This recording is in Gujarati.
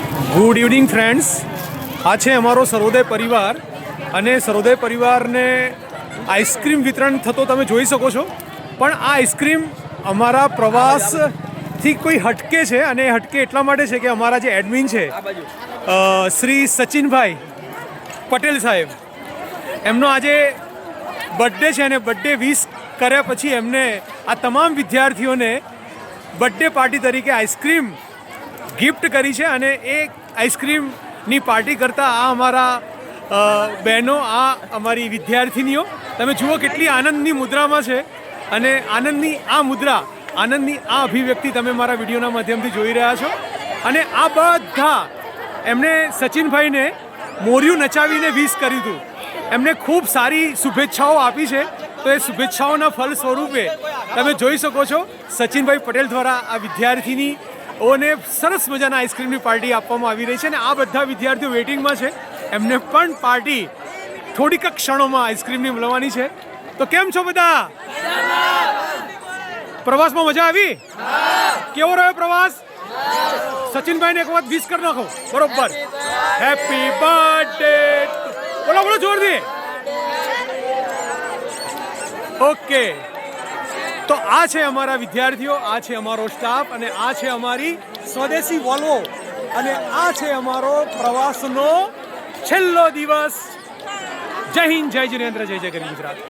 ગુડ ઇવનિંગ ફ્રેન્ડ્સ, આ છે અમારો સર્વોદય પરિવાર અને સર્વોદય પરિવારને આઈસ્ક્રીમ વિતરણ થતો તમે જોઈ શકો છો. પણ આ આઈસ્ક્રીમ અમારા પ્રવાસથી કોઈ હટકે છે અને હટકે એટલા માટે છે કે અમારા જે એડમિન છે શ્રી સચિનભાઈ પટેલ સાહેબ, એમનો આજે બર્થડે છે અને બર્થડે વિશ કર્યા પછી એમને આ તમામ વિદ્યાર્થીઓને બર્થડે પાર્ટી તરીકે આઈસ્ક્રીમ ગિફ્ટ કરી છે. અને એ આઈસ્ક્રીમની પાર્ટી કરતાં આ અમારા બહેનો, આ અમારી વિદ્યાર્થિનીઓ, તમે જુઓ કેટલી આનંદની મુદ્રામાં છે. અને આનંદની આ મુદ્રા, આનંદની આ અભિવ્યક્તિ તમે મારા વિડીયોના માધ્યમથી જોઈ રહ્યા છો. અને આ બધા એમણે સચિનભાઈને મોરિયું નચાવીને વિશ કર્યું હતું. એમને ખૂબ સારી શુભેચ્છાઓ આપી છે. તો એ શુભેચ્છાઓના ફળ સ્વરૂપે તમે જોઈ શકો છો સચિનભાઈ પટેલ દ્વારા આ વિદ્યાર્થીનીઓને સરસ મજાના આઈસ્ક્રીમની પાર્ટી આપવામાં આવી રહી છે. અને આ બધા વિદ્યાર્થીઓ વેઇટિંગમાં છે, એમને પણ પાર્ટી થોડીક ક્ષણોમાં આઈસ્ક્રીમની મળવાની છે. તો કેમ છો બધા? પ્રવાસમાં મજા આવી? કેવો રહ્યો પ્રવાસ? સચિનભાઈને એક વખત વિશ કરી નાખો. બરોબર. Happy birthday. બોલો બોલો જોરથી. ઓકે, તો આ છે અમારા વિદ્યાર્થીઓ, આ છે અમારો સ્ટાફ અને આ છે અમારી સ્વદેશી વોલ્વો અને આ છે અમારો પ્રવાસનો છેલ્લો દિવસ. જય હિન્દ, જય જિનેન્દ્ર, જય જય ગરવી ગુજરાત.